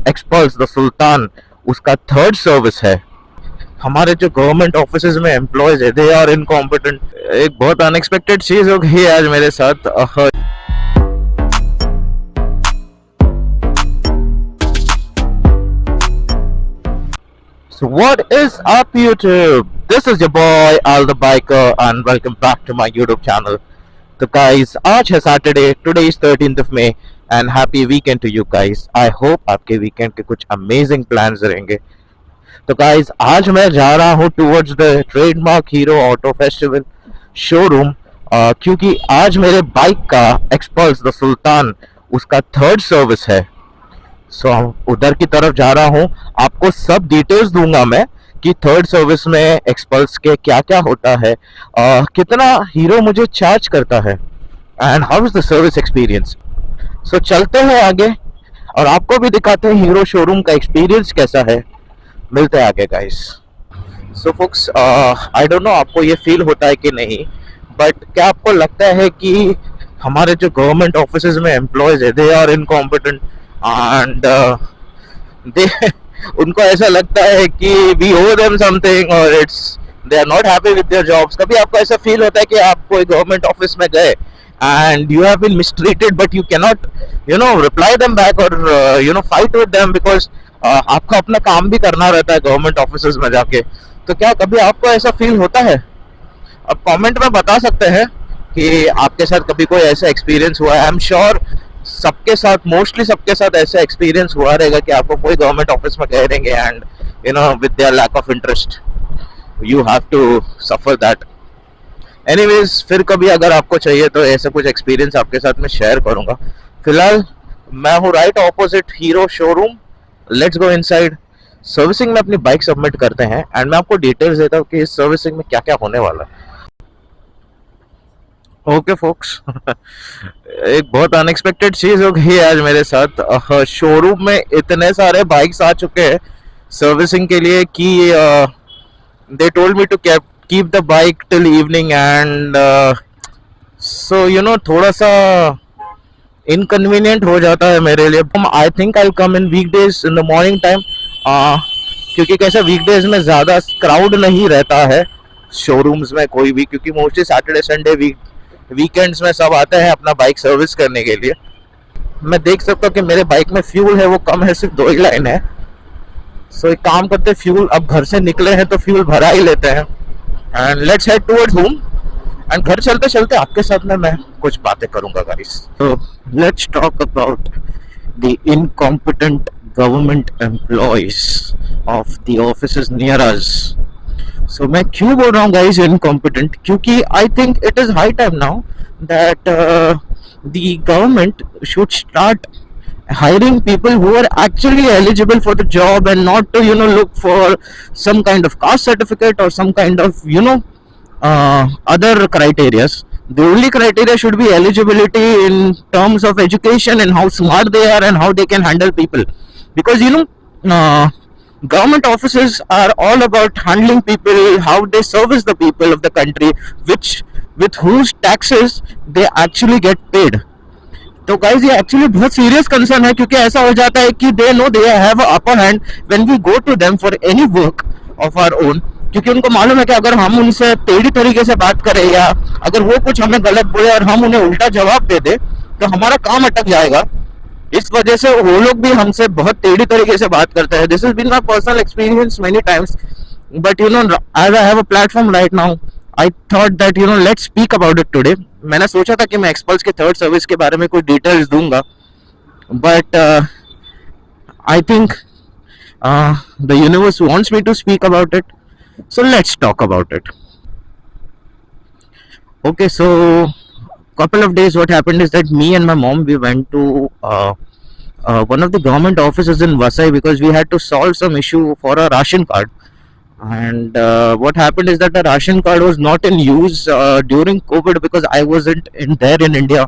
XPulse the sultan उसका third service है। हमारे जो गवर्नमेंट ऑफिसेज में एम्प्लॉयज है दे आर इनकॉम्पिटेंट। एक बहुत अनएक्सपेक्टेड चीज हो गई आज मेरे साथ। So what is up YouTube? This is your boy Al the Biker and welcome back to my YouTube channel. तो guys आज है Saturday, today is 13th of May and happy weekend to you guys. I hope आपके weekend के कुछ amazing plans रहेंगे। तो guys आज मैं जा रहा हूँ towards the trademark Hero Auto Festival showroom क्योंकि आज मेरे बाइक का एक्सपल्स द सुल्तान उसका थर्ड सर्विस है। सो उधर की तरफ जा रहा हूँ। आपको सब डिटेल्स दूंगा मैं कि थर्ड सर्विस में एक्सपल्स के क्या क्या होता है, कितना हीरो मुझे चार्ज करता है and how is the service experience. So चलते हैं आगे और आपको भी दिखाते हैं हीरो शोरूम का एक्सपीरियंस कैसा है। मिलते हैं आगे guys. So folks I don't know आपको ये फील होता है कि नहीं, बट क्या आपको लगता है कि हमारे जो गवर्नमेंट ऑफिसेज में एम्प्लॉयज है दे आर इनकॉम्पिटेंट एंड उनको ऐसा लगता है कि वी ओwe देम समथिंग और it's they are not happy with their jobs. कभी आपको ऐसा फील होता है कि आप कोई गवर्नमेंट ऑफिस में गए and you have been mistreated but you can not reply them back और फाइट विद देम बिकॉज आपका अपना काम भी करना रहता है गवर्नमेंट ऑफिसेज में जाके। तो क्या कभी आपको ऐसा फील होता है? अब कमेंट में बता सकते हैं कि आपके साथ कभी कोई ऐसा एक्सपीरियंस हुआ है। आई एम श्योर सबके साथ, मोस्टली सबके साथ ऐसा एक्सपीरियंस हुआ रहेगा कि आपको कोई गवर्नमेंट ऑफिस में कह देंगे and with their lack of interest you have to suffer that. Anyways फिर कभी अगर आपको चाहिए तो ऐसा कुछ एक्सपीरियंस आपके साथ में शेयर करूंगा। फिलहाल मैं हूँ right opposite hero showroom. Let's go inside. Servicing में अपनी बाइक सबमिट करते हैं एंड मैं आपको डिटेल्स देता हूँ कि इस सर्विसिंग में क्या क्या होने वाला है। ओके फोक्स एक बहुत अनएक्सपेक्टेड चीज हो गई आज मेरे साथ। शोरूम में इतने सारे बाइक्स आ चुके हैं सर्विसिंग के लिए कि they told me to keep the bike till evening and so थोड़ा सा इनकन्वीनियंट हो जाता है मेरे लिए। I think I come in weekdays in the morning time क्योंकि कैसे वीकडेज में ज़्यादा क्राउड नहीं रहता है शोरूम्स में कोई भी, क्योंकि मोस्टली सैटरडे संडे वीकेंड्स में सब आते हैं अपना बाइक सर्विस करने के लिए। मैं देख सकता हूँ कि मेरे बाइक में फ्यूल है वो कम है, सिर्फ 2 ही लाइन है। सो एक काम करते हैं, फ्यूल अब घर से निकले हैं तो फ्यूल भरा ही लेते हैं and let's head towards home. And घर चलते चलते आपके साथ में मैं कुछ बातें करूंगा गाइस। तो let's talk about the incompetent government employees of the offices near us. So मैं क्यों बोल रहा हूँ गाइस इनकॉम्पिटेंट, क्योंकि I think it is high time now that the government should start hiring people who are actually eligible for the job and not to look for some kind of caste certificate or some kind of other criterias. The only criteria should be eligibility in terms of education and how smart they are and how they can handle people, because government offices are all about handling people, how they service the people of the country, with whose taxes they actually get paid. तो guys ये actually बहुत serious concern है, क्योंकि ऐसा हो जाता है कि they know they have upper hand when we go to them for any work of our own, क्योंकि उनको मालूम है कि अगर हम उनसे टेढ़ी तरीके से बात करें या अगर वो कुछ हमें गलत बोले और हम उन्हें उल्टा जवाब दे दे तो हमारा काम अटक जाएगा। इस वजह से वो लोग भी हमसे बहुत टेढ़ी तरीके से बात करते हैं। This is been my personal experience many times, but as I have a platform right now I thought that let's speak about it today. मैंने सोचा था कि मैं एक्सपल्स के थर्ड सर्विस के बारे में कोई डिटेल्स दूंगा, but I think the universe wants me to speak about it, so let's talk about it. Okay, so couple of days what happened is that me and my mom, we went to one of the government offices in Vasai because we had to solve some issue for a ration card. And what happened is that the ration card was not in use during COVID because I wasn't there in India,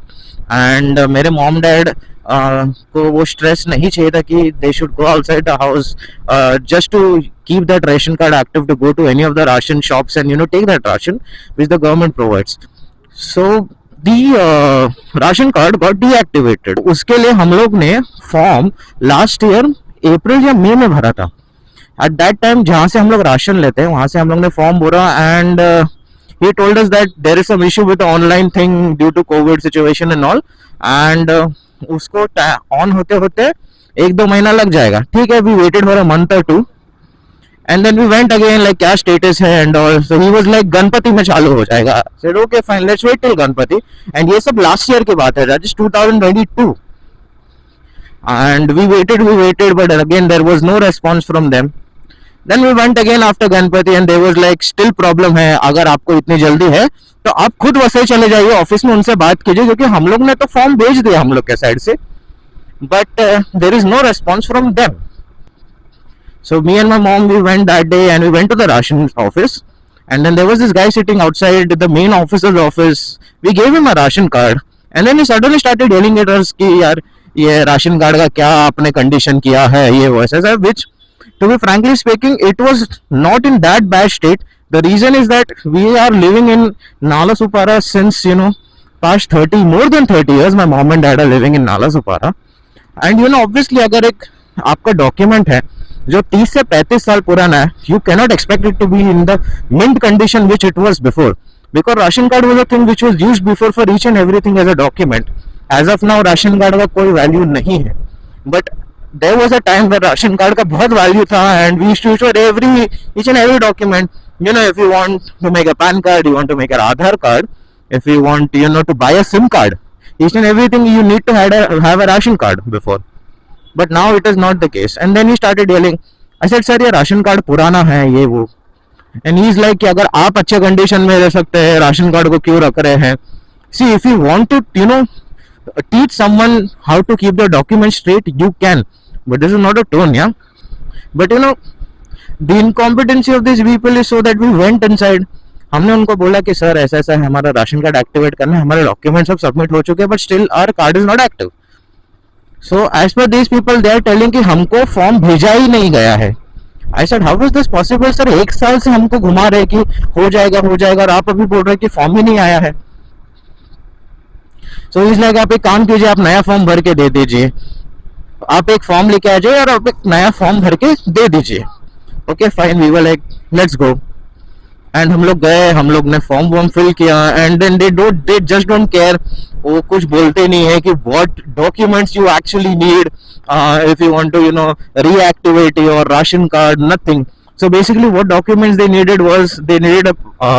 and मेरे mom dad को वो stress नहीं चाहिए था कि they should go outside the house just to keep that ration card active to go to any of the ration shops and take that ration which the government provides. So the ration card got deactivated. उसके लिए हम लोग ने form last year अप्रैल या मई में भरा था। At that time जहाँ से हम लोग राशन लेते हैं वहां से हम लोग ने फॉर्म भरा, and he told us that there is some issue with the online thing due to COVID situation and all, and उसको ऑन होते होते 1-2 महीना लग जाएगा। ठीक है, we waited for a month और two, and then we went again like क्या स्टेटस है and all. So he was like Ganpati में चालू हो जाएगा। Said okay fine, let's wait till Ganpati. And ये सब लास्ट ईयर की बात है, that is 2022, and we waited, but again there was no response from them. Then we went again after Ganpati, and there was like still problem है। अगर आपको इतनी जल्दी है तो आप खुद वैसे चले जाइए ऑफिस में, उनसे बात कीजिए, क्योंकि हम लोग ने तो फॉर्म भेज दिया हम लोग के साइड से, but there is no response from them. So me and my mom, we went that day and we went to the ration office, and then there was this guy sitting outside the main officer's office. We gave him a ration card, and then he suddenly started yelling at us कि यार ये ration card का क्या आपने condition किया है, ये वो ऐसा, which to be frankly speaking it was not in that bad state. The reason is that we are living in Nalasopara since past 30 more than 30 years. My mom and dad are living in Nalasopara, and obviously अगर एक आपका document है जो 30 से 35 साल पुराना है, you cannot expect it to be in the mint condition which it was before, because ration card was a thing which was used before for each and everything as a document. As of now ration card का कोई value नहीं है, but there was a time where ration card का बहुत value था, and we used to show each and every document. If you want to make a PAN card, you want to make an Aadhaar card, if you want to buy a SIM card, each and everything you need to have a ration card before. But now it is not the case. And then he started yelling. I said, sir, ये ration card पुराना है, ये वो. And he is like कि अगर आप अच्छे condition में रह सकते हैं, राशन कार्ड को क्यों रख रहे हैं? See, if you want to teach someone how to keep the documents straight, you can, but this is not a tone, yeah. But the incompetency of these people is so that we went inside. हमने उनको बोला कि sir ऐसा ऐसा है, हमारा ration card activate करना है, हमारे डॉक्यूमेंट सब सबमिट हो चुके हैं, but still our card is not active. So as per these people they are telling कि हमको फॉर्म भेजा ही नहीं गया है. I said how is this possible sir, 1 साल से हमको घुमा रहे कि हो जाएगा और आप अभी बोल रहे कि फॉर्म ही नहीं आया है. सो इज लाइक आप एक काम कीजिए, आप नया फॉर्म भर के दे दीजिए, आप एक फॉर्म लेके आ जाइए और आप एक नया फॉर्म भर के दे दीजिए. Okay fine, we were like let's go. And हम लोग गए, हम लोग ने फॉर्म फिल किया, and then they just don't care. वो कुछ बोलते नहीं है कि what documents you actually need if you want to reactivate your ration card, nothing. So basically what documents they needed was they needed a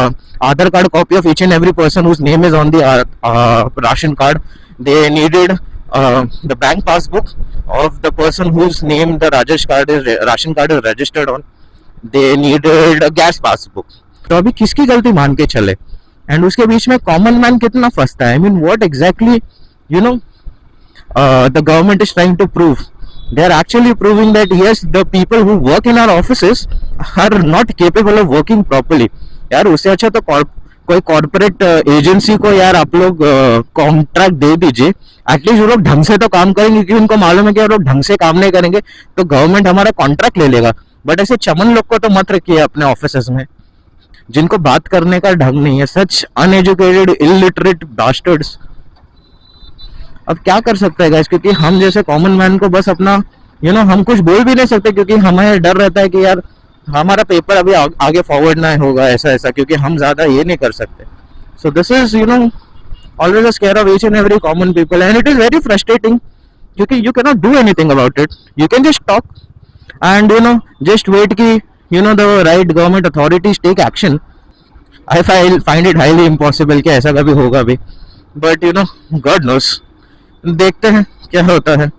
Aadhaar card copy of each and every person whose name is on the ration card. They needed the bank passbook of the person whose name the ration card is registered on. They needed a gas passbook. तो अभी किसकी गलती मान के चले? And उसके बीच में common man कितना फंसता है. I mean what exactly the government is trying to prove? They are actually proving that yes, the people who work in our offices are not capable of working properly. यार उससे अच्छा तो कोई corporate agency को यार आप लोग contract दे दीजिए. एटलीस्ट वो लोग ढंग से तो काम करेंगे, क्योंकि उनको मालूम है कि वो लोग ढंग से काम नहीं करेंगे तो गवर्नमेंट हमारा कॉन्ट्रैक्ट ले लेगा. बट ऐसे चमन लोग को तो मत रखिए अपने ऑफिसेस में, जिनको बात करने का ढंग नहीं है. सच अनएजुकेटेड इलिटरेट बास्टर्ड्स. अब क्या कर सकते हैं गाइस, क्योंकि हम जैसे कॉमन मैन को बस अपना हम कुछ बोल भी नहीं सकते, क्योंकि हमें डर रहता है कि यार हमारा पेपर अभी आगे फॉरवर्ड ना होगा ऐसा, क्योंकि हम ज्यादा ये नहीं कर सकते. So this is always a scare of each and every common people, and it is very frustrating, क्योंकि you can not do anything about it. You can just talk and just wait कि the right government authorities take action. I find it highly impossible कि ऐसा कभी होगा भी, but God knows. देखते हैं क्या होता है.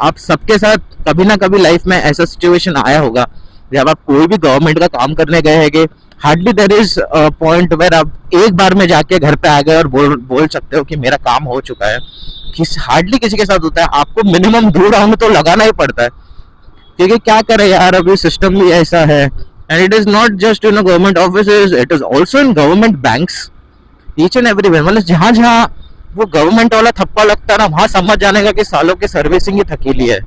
आप सबके साथ कभी ना कभी लाइफ में ऐसा सिचुएशन आया होगा जब आप कोई भी गवर्नमेंट का काम करने गए हैं कि hardly there is a point where आप एक बार में जाके घर पे आ गए और बोल सकते हो कि मेरा काम हो चुका है. हार्डली किसी के साथ होता है. आपको मिनिमम 2 राउंड तो लगाना ही पड़ता है, क्योंकि क्या करे यार, अभी सिस्टम भी ऐसा है. And it is not just government offices, it is also in government banks, each and everywhere. मतलब जहां जहां वो गवर्नमेंट वाला थप्पा लगता है ना, वहां समझ जाने का कि सालों की सर्विसिंग ही थकीली है.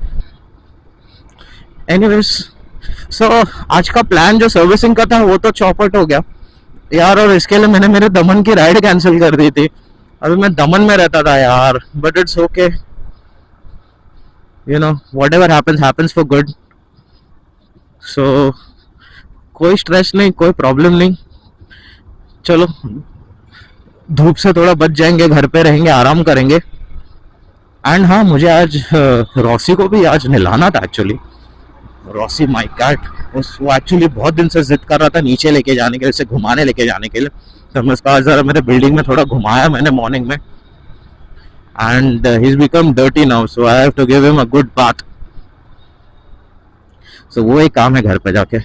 एनीवेज, सो आज का प्लान जो सर्विसिंग का था वो तो चौपट हो गया यार, और इसके लिए मैंने मेरे दमन की राइड कैंसिल कर दी थी. अभी मैं दमन में रहता था यार, but it's okay. you know, whatever happens for good. So कोई स्ट्रेस नहीं, कोई प्रॉब्लम नहीं, चलो धूप से थोड़ा बच जाएंगे, घर पे रहेंगे, आराम करेंगे. एंड हाँ, मुझे आज रॉसी को भी आज नहलाना था एक्चुअली. रॉसी माय कैट, वो एक्चुअली बहुत दिन से जिद कर रहा था नीचे लेके जाने के लिए, उसे घुमाने लेके जाने के लिए. तो मैं उसका जरा मेरे बिल्डिंग में थोड़ा घुमाया मैंने मॉर्निंग में. And he is become dirty now, so I have to give him a good bath. So वो एक काम है घर पे जाके.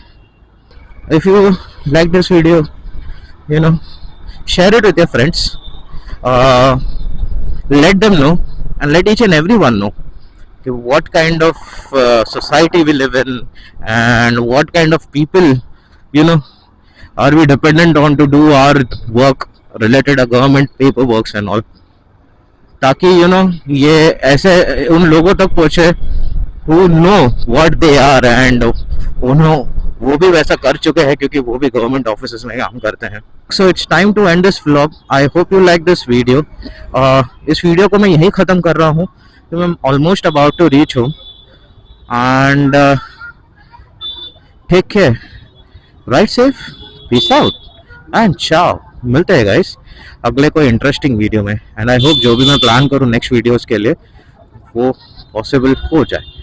If you like this video, you know, share it with your friends, uh, let them know, and let each and everyone know what kind of society we live in, and what kind of people, you know, are we dependent on to do our work related to government paperwork and all. ताकि you know ये ऐसे उन लोगों तक पहुंचे who know what they are, and उन्होंने वो भी वैसा कर चुके हैं क्योंकि वो भी गवर्नमेंट ऑफिसेस में काम करते हैं. So it's time to end this vlog. I hope you like this video. इस वीडियो को मैं यहीं ख़त्म कर रहा हूँ, तो मैं ऑलमोस्ट अबाउट टू रीच हूँ. And take care, ride safe, peace out and ciao. मिलते हैं गाइस अगले कोई इंटरेस्टिंग वीडियो में. एंड आई होप जो भी मैं प्लान करूँ नेक्स्ट वीडियोज़ के लिए वो पॉसिबल हो जाए.